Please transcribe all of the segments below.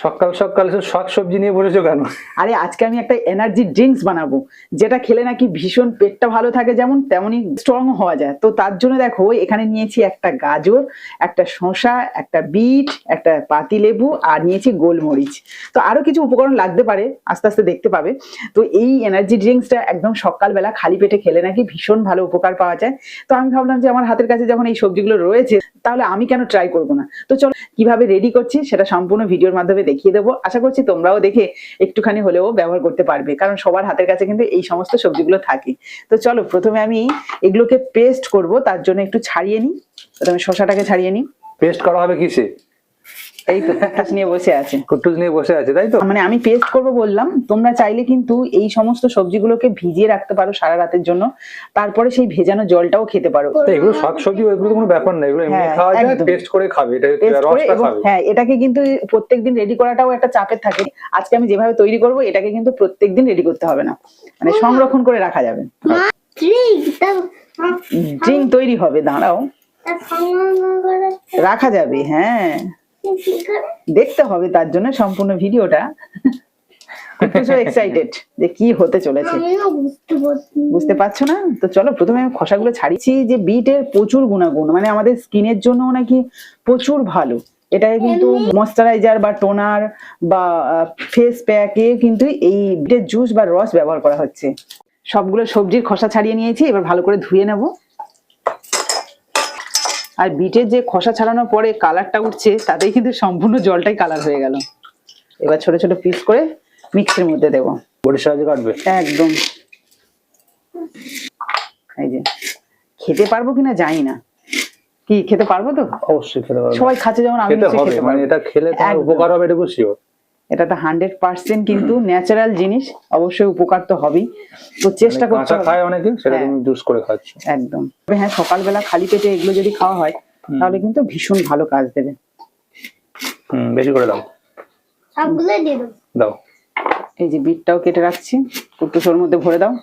সকাল সকাল শাক সবজি নিয়ে বলেছো কেন? আরে আজকে আমি একটা এনার্জি ড্রিঙ্কস বানাবো, যেটা খেলে নাকি ভীষণ পেটটা ভালো থাকে, যেমন তেমনই স্ট্রং হওয়া যায়। তো তার জন্য দেখো এখানে নিয়েছি একটা গাজর, একটা শসা, একটা বিট, একটা পাতিলেবু আর নিয়েছি গোলমরিচ। তো আরো কিছু উপকরণ লাগতে পারে, আস্তে আস্তে দেখতে পাবে। তো এই এনার্জি ড্রিঙ্কসটা একদম সকালবেলা খালি পেটে খেলে নাকি ভীষণ ভালো উপকার পাওয়া যায়। তো আমি ভাবলাম যে আমার হাতের কাছে যখন এই সবজিগুলো রয়েছে, তাহলে আমি কেন ট্রাই করবো না। তো চলো কিভাবে রেডি করছি সেটা সম্পূর্ণ ভিডিওর মাধ্যমে দেখিয়ে দেবো। আশা করছি তোমরাও দেখে একটুখানি হলেও ব্যবহার করতে পারবে, কারণ সবার হাতের কাছে কিন্তু এই সমস্ত সবজিগুলো থাকে। তো চলো প্রথমে আমি এগুলোকে পেস্ট করব, তার জন্য একটু ছাড়িয়ে নিই। প্রথমে শসাটাকে ছাড়িয়ে নিই। পেস্ট করা হবে কিসে? এই তো কুট্টুস নিয়ে বসে আছে। কুট্টুস নিয়ে বসে আছে, তাই তো? মানে আমি পেস্ট করব বললাম, তোমরা চাইলে কিন্তু এই সমস্ত সবজিগুলোকে ভিজিয়ে রাখতে পারো সারা রাতের জন্য, তারপরে সেই ভেজানো জলটাও খেতে পারো। এগুলো শাকসবজি, এগুলো কোনো ব্যাপার না, এগুলো এমনি খাওয়া যায়, পেস্ট করে খাবে, এটা রসটা খাবে। হ্যাঁ, এটাকে কিন্তু প্রত্যেকদিন রেডি করাটাও একটা চাপের থাকে। আজকে আমি যেভাবে তৈরি করব এটাকে কিন্তু প্রত্যেকদিন রেডি করতে হবে না, মানে সংরক্ষণ করে রাখা যাবে। ড্রিঙ্ক তৈরি হবে, দাঁড়াও, রাখা যাবে। হ্যাঁ, দেখতে হবে তার জন্য সম্পূর্ণ ভিডিওটা। এক্সাইটেড যে কি হতে চলেছে, বুঝতে পারছো না? তো চলো প্রথমে আমি খোসাগুলো ছাড়িয়েছি। যে বিটের প্রচুর গুণাগুণ, মানে আমাদের স্কিনের জন্য নাকি প্রচুর ভালো। এটাকে কিন্তু ময়শ্চারাইজার বা টোনার বা ফেস প্যাকে কিন্তু এই বিটের জুস বা রস ব্যবহার করা হচ্ছে। সবগুলো সবজির খোসা ছাড়িয়ে নিয়েছি, এবার ভালো করে ধুয়ে নেব। আর বিটের যে খোসা ছাড়ানোর পরে কালারটা উঠছে, তাতেই কিন্তু সম্পূর্ণ জলটাই কালার হয়ে গেল। এবার ছোট ছোট পিস করে মিক্সির মধ্যে দেবো। বড়ির সাহায্যে কাটবে একদম। এই যে খেতে পারবো কিনা জানি না, কি খেতে পারবো তো? অবশ্যই খেতে পারবো, সবাই খাচ্ছে যেমন আমি খেতে হবে, মানে এটা খেলে তার উপকার হবে, এটা শিওর। এটা তো 100% কিন্তু ন্যাচারাল জিনিস, অবশ্যই উপকার তো হবেই। তো চেষ্টা করতে হবে। খায় অনেকে, সেটা তুমি জুস করে খাচ্ছ। একদম। হ্যাঁ, সকালবেলা খালি পেটে এগুলো যদি খাওয়া হয় তাহলে কিন্তু ভীষণ ভালো কাজ দেবে। বেশি করে দাও, সবগুলো দিয়ে দাও। দাও। এই যে বিটটাও কেটে রাখছি, কুট্টুসের মধ্যে ভরে দাও।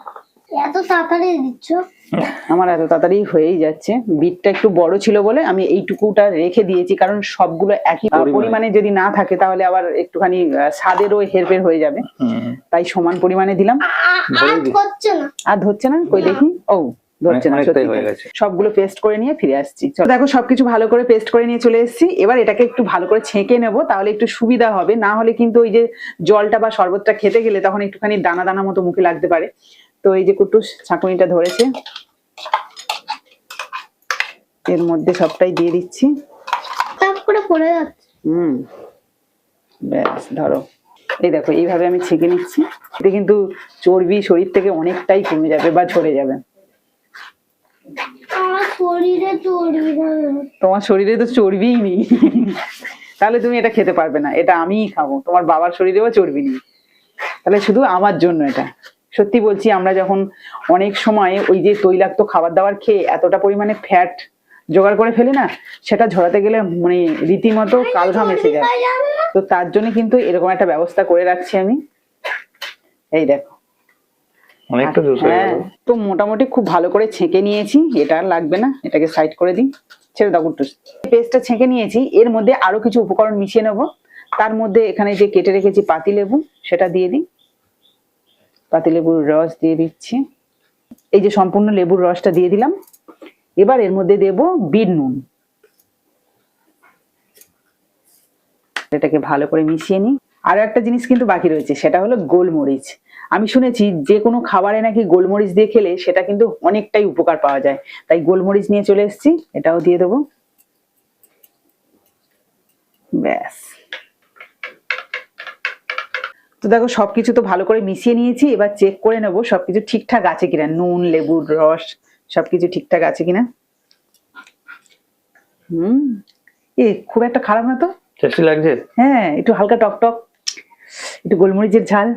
এত তাড়াতাড়ি দিচ্ছ? আমার এত তাড়াতাড়ি হয়েই যাচ্ছে। বিটটা একটু বড় ছিল বলে আমি এইটুকুটা রেখে দিয়েছি, কারণ সবগুলো একই পরিমাণে যদি না থাকে তাহলে আবার একটুখানি স্বাদেরও হেরফের হয়ে যাবে। তাই সমান পরিমাণে দিলাম। আর ধরছে না, কই দেখি। ও, ধরছে না, সত্যি হয়ে গেছে। সবগুলো পেস্ট করে নিয়ে ফিরে আসছি। দেখো সবকিছু ভালো করে পেস্ট করে নিয়ে চলে এসেছি। এবার এটাকে একটু ভালো করে ছেঁকে নেব, তাহলে একটু সুবিধা হবে। না হলে কিন্তু ওই যে জলটা বা শরবতটা খেতে গেলে তখন একটুখানি দানা দানা মতো মুখে লাগতে পারে। তো এই যে কুট্টুস ছাঁকুনিটা ধরেছে, এর মধ্যে সবটাই দিয়ে দিচ্ছি। ব্যাস, ধরো। এই দেখো এইভাবে আমি ছেঁকে নিচ্ছি। এতে কিন্তু চর্বি শরীর থেকে অনেকটাই কমে যাবে বা ঝরে যাবে। তোমার শরীরে তো চর্বিই নেই, তাহলে তুমি এটা খেতে পারবে না। এটা আমিই খাবো, তোমার বাবার শরীরেও চর্বি নেই, তাহলে শুধু আমার জন্য এটা। সত্যি বলছি, আমরা যখন অনেক সময় ওই যে তৈলাক্ত খাবার দাবার খেয়ে এতটা পরিমাণে ফ্যাট জোগাড় করে ফেলি না, সেটা ঝরাতে গেলে মানে রীতিমতো কালঘাম এসে যায়। তো তার জন্য কিন্তু এরকম একটা ব্যবস্থা করে রাখছি আমি। এই দেখো, হ্যাঁ, তো মোটামুটি খুব ভালো করে ছেঁকে নিয়েছি। এটা আর লাগবে না, এটাকে সাইড করে দিই, ছেড়ে দাও কুট্টুস। পেস্টটা ছেঁকে নিয়েছি, এর মধ্যে আরো কিছু উপকরণ মিশিয়ে নেব। তার মধ্যে এখানে যে কেটে রেখেছি পাতিলেবু, সেটা দিয়ে দিই। পাতিলেবুর রস দিয়ে দিচ্ছি। এই যে সম্পূর্ণ লেবুর রসটা দিয়ে দিলাম। এবার এর মধ্যে দেব বিট নুন। এটাকে ভালো করে মিশিয়ে নিই। আরো একটা জিনিস কিন্তু বাকি রয়েছে, সেটা হলো গোলমরিচ। আমি শুনেছি যে কোনো খাবারে নাকি গোলমরিচ দিয়ে খেলে সেটা কিন্তু অনেকটাই উপকার পাওয়া যায়, তাই গোলমরিচ নিয়ে চলে এসেছি। এটাও দিয়ে দেবো। ব্যাস। তো দেখো সবকিছু তো ভালো করে মিশিয়ে নিয়েছি। এবার চেক করে নেবো সবকিছু ঠিকঠাক আছে কিনা, নুন, লেবুর রস সবকিছু ঠিকঠাক আছে কিনা। খুব একটা খারাপ না তো, টেস্টি লাগছে। হ্যাঁ, একটু হালকা টক টক, একটু গোলমরিচের ঝাল,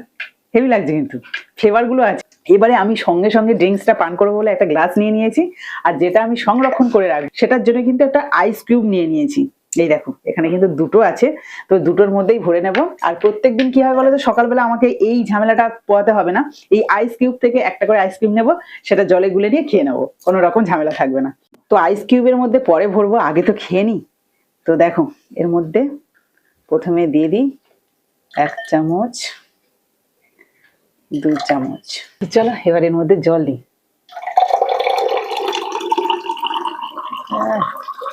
হেভি লাগছে, কিন্তু ফ্লেভার গুলো আছে। এবারে আমি সঙ্গে সঙ্গে ড্রিঙ্কসটা পান করবো বলে একটা গ্লাস নিয়ে নিয়েছি। আর যেটা আমি সংরক্ষণ করে রাখবো সেটার জন্য কিন্তু একটা আইস কিউব নিয়ে নিয়েছি। এই দেখো এখানে কিন্তু দুটো আছে, তো দুটোর মধ্যেই ভরে নেব। আর প্রত্যেকদিন কি হয় বলো তো, সকালবেলা আমাকে এই ঝামেলাটা পোয়াতে হবে না। এই আইস কিউব থেকে একটা করে আইসক্রিম নেবো, সেটা জলে গুলে নিয়ে খেয়ে নেবো, কোনো রকম ঝামেলা থাকবে না। তো আইস কিউবের মধ্যে পরে ভরবো, আগে তো খেয়ে নিই। তো দেখো এর মধ্যে প্রথমে দিয়ে দিই 1 চামচ, 2 চামচ। চলো এবার এর মধ্যে জল দিই।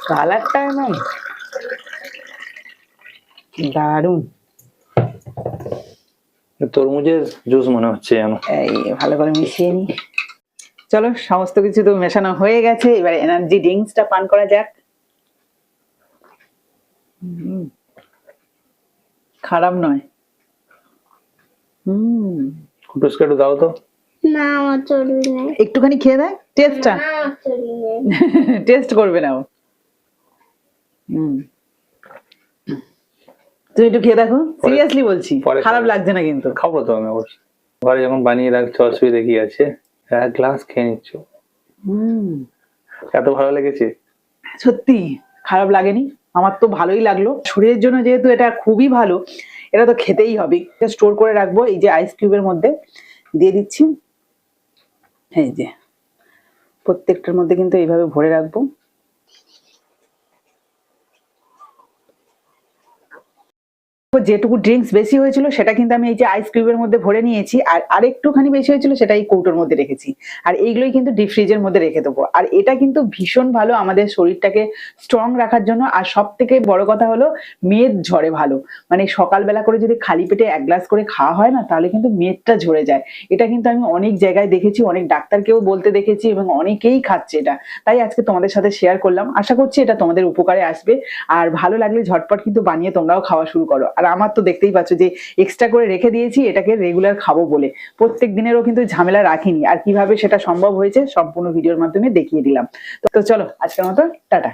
কালারটা একদম দারুণ। তরমুজের জুস মনে হচ্ছে যেন। এই ভালো করে মিশিয়ে নি। চলো সমস্ত কিছু তো মেশানো হয়ে গেছে, এবার এনার্জি ড্রিঙ্কসটা পান করা যাক। খারাপ নয়। কুটুসকে একটু দাও তো। না আমার চর্বি নেই। একটুখানি খেয়ে দেখ টেস্টটা। না আমার চর্বি নেই। টেস্ট করবে না ও। তুমি একটু খেয়ে দেখো, সিরিয়াসলি বলছি, পরে খারাপ খাবো। লাগছে না কিন্তু। খাবো তো আমি অবশ্যই। ঘরে যখন বানিয়ে রাখছো অসুবিধা কি আছে? 1 গ্লাস খেয়ে নিচ্ছ, এত ভালো লেগেছে। সত্যি খারাপ লাগেনি, আমার তো ভালোই লাগলো। শরীরের জন্য যেহেতু এটা খুবই ভালো, এটা তো খেতেই হবে। স্টোর করে রাখবো এই যে আইস কিউবের মধ্যে দিয়ে দিচ্ছি। এই যে প্রত্যেকটার মধ্যে কিন্তু এইভাবে ভরে রাখবো। যেটুকু ড্রিঙ্কস বেশি হয়েছিল সেটা কিন্তু আমি এই যে আইস কিউবের মধ্যে ভরে নিয়েছি, আর আরেকটুখানি বেশি হয়েছিল সেটা এই কৌটোর মধ্যে রেখেছি। আর এইগুলোই কিন্তু ডিপ ফ্রিজের মধ্যে রেখে দেবো। আর এটা কিন্তু ভীষণ ভালো আমাদের শরীরটাকে স্ট্রং রাখার জন্য। আর সব থেকে বড় কথা হলো মেদ ঝরে ভালো। মানে সকালবেলা করে যদি খালি পেটে 1 গ্লাস করে খাওয়া হয় না, তাহলে কিন্তু মেদটা ঝরে যায়। এটা কিন্তু আমি অনেক জায়গায় দেখেছি, অনেক ডাক্তারকেও বলতে দেখেছি, এবং অনেকেই খাচ্ছে এটা। তাই আজকে তোমাদের সাথে শেয়ার করলাম। আশা করছি এটা তোমাদের উপকারে আসবে। আর ভালো লাগলে ঝটপট কিন্তু বানিয়ে তোমরাও খাওয়া শুরু করো। আর আমার তো দেখতেই পাচ্ছ যে এক্সট্রা করে রেখে দিয়েছি এটাকে রেগুলার খাবো বলে। প্রত্যেক দিনেরও কিন্তু ঝামেলা রাখিনি। আর কিভাবে সেটা সম্ভব হয়েছে সম্পূর্ণ ভিডিওর মাধ্যমে দেখিয়ে দিলাম। তো চলো আজকের মতো টাটা।